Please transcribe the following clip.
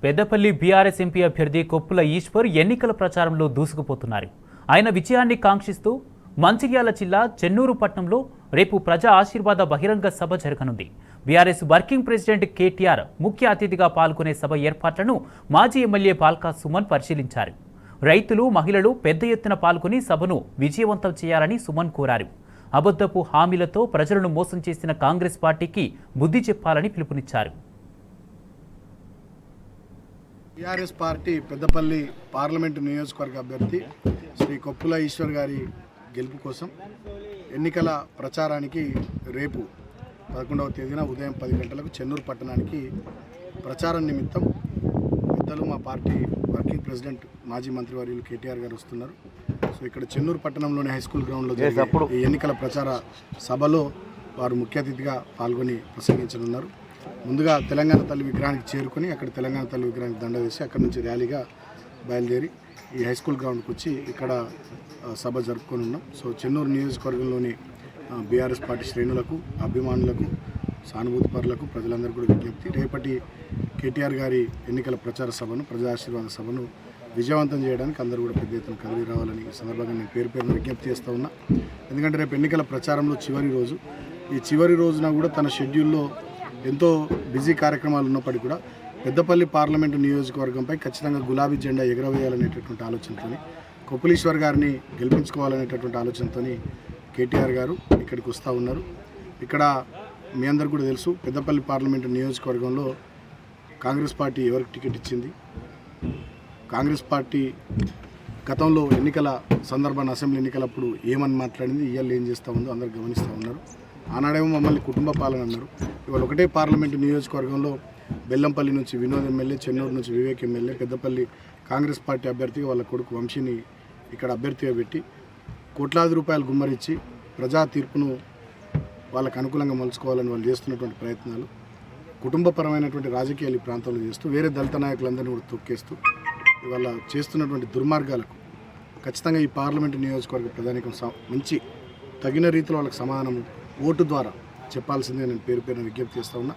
Peddapalli BRS MP అభ్యర్థి కొప్పుల ఈశ్వర్ ఎన్నికల ప్రచారంలో దూసుకుపోతున్నారు. ఆయన విజయాన్ని కాంక్షిస్తూ మంచిర్యాల జిల్లా చెన్నూరు పట్టణంలో రేపు ప్రజా ఆశీర్వాద బహిరంగ సభ జరగనుంది. బీఆర్ఎస్ వర్కింగ్ ప్రెసిడెంట్ కేటీఆర్ ముఖ్య అతిథిగా పాల్గొనే సభ ఏర్పాట్లను మాజీ ఎమ్మెల్యే పాల్కా సుమన్ పరిశీలించారు. రైతులు, మహిళలు పెద్ద ఎత్తున పాల్గొని సభను విజయవంతం చేయాలని సుమన్ కోరారు. అబద్ధపు హామీలతో ప్రజలను మోసం చేసిన కాంగ్రెస్ పార్టీకి బుద్ధి చెప్పాలని పిలుపునిచ్చారు. టీఆర్ఎస్ పార్టీ పెద్దపల్లి పార్లమెంటు నియోజకవర్గ అభ్యర్థి శ్రీ కొప్పుల ఈశ్వర్ గారి గెలుపు కోసం ఎన్నికల ప్రచారానికి రేపు 11వ తేదీన ఉదయం 10 గంటలకు చెన్నూరు పట్టణానికి ప్రచారం నిమిత్తం పెద్దలు మా పార్టీ వర్కింగ్ ప్రెసిడెంట్ మాజీ మంత్రివర్యులు కేటీఆర్ గారు వస్తున్నారు. సో ఇక్కడ చెన్నూరు పట్టణంలోని హై స్కూల్ గ్రౌండ్లో జరిగే ఈ ఎన్నికల ప్రచార సభలో వారు ముఖ్య అతిథిగా పాల్గొని ప్రసంగించనున్నారు. ముందుగా తెలంగాణ తల్లి విగ్రహానికి చేరుకొని అక్కడ తెలంగాణ తల్లి విగ్రహానికి దండ వేసి అక్కడి నుంచి ర్యాలీగా బయలుదేరి ఈ హై స్కూల్ గ్రౌండ్కి వచ్చి ఇక్కడ సభ జరుపుకొని ఉన్నాం. సో చెన్నూరు నియోజకవర్గంలోని బీఆర్ఎస్ పార్టీ శ్రేణులకు, అభిమానులకు, సానుభూతిపరులకు ప్రజలందరూ కూడా విజ్ఞప్తి, రేపటి కేటీఆర్ గారి ఎన్నికల ప్రచార సభను, ప్రజా ఆశీర్వాద సభను విజయవంతం చేయడానికి అందరూ కూడా పెద్ద ఎత్తున కదిలి రావాలని ఈ సందర్భంగా నేను పేరున విజ్ఞప్తి చేస్తూ ఉన్నా. ఎందుకంటే రేపు ఎన్నికల ప్రచారంలో చివరి రోజు. ఈ చివరి రోజున కూడా తన షెడ్యూల్లో ఎంతో బిజీ కార్యక్రమాలు ఉన్నప్పటికీ కూడా పెద్దపల్లి పార్లమెంటు నియోజకవర్గంపై ఖచ్చితంగా గులాబీ జెండా ఎగరవేయాలనేటటువంటి ఆలోచనతో, కొప్పులీశ్వర్ గారిని గెలిపించుకోవాలనేటటువంటి ఆలోచనతో కేటీఆర్ గారు ఇక్కడికి వస్తూ ఉన్నారు. ఇక్కడ మీ అందరు కూడా తెలుసు, పెద్దపల్లి పార్లమెంటు నియోజకవర్గంలో కాంగ్రెస్ పార్టీ ఎవరికి టికెట్ ఇచ్చింది. కాంగ్రెస్ పార్టీ గతంలో ఎన్నికల సందర్భాన్ని, అసెంబ్లీ ఎన్నికలప్పుడు ఏమని మాట్లాడింది, ఇవాళ ఏం చేస్తూ ఉందో అందరు గమనిస్తూ ఉన్నారు. ఆనాడేమో మమ్మల్ని కుటుంబ పాలన అన్నారు. ఇవాళ ఒకటే పార్లమెంటు నియోజకవర్గంలో బెల్లంపల్లి నుంచి వినోద్ ఎమ్మెల్యే, చెన్నూరు నుంచి వివేక్ ఎమ్మెల్యే, పెద్దపల్లి కాంగ్రెస్ పార్టీ అభ్యర్థిగా వాళ్ళ కొడుకు వంశీని ఇక్కడ అభ్యర్థిగా పెట్టి కోట్లాది రూపాయలు గుమ్మరిచ్చి ప్రజా తీర్పును వాళ్ళకు అనుకూలంగా మలుచుకోవాలని వాళ్ళు చేస్తున్నటువంటి ప్రయత్నాలు, కుటుంబపరమైనటువంటి రాజకీయాలు ఈ ప్రాంతంలో చేస్తూ వేరే దళిత నాయకులందరినీ కూడా తొక్కేస్తూ ఇవాళ చేస్తున్నటువంటి దుర్మార్గాలకు ఖచ్చితంగా ఈ పార్లమెంటు నియోజకవర్గ ప్రధానికం మంచి తగిన రీతిలో వాళ్ళకి సమాధానం ఓటు ద్వారా చెప్పాల్సిందే నేను పేరున విజ్ఞప్తి చేస్తూ ఉన్నా.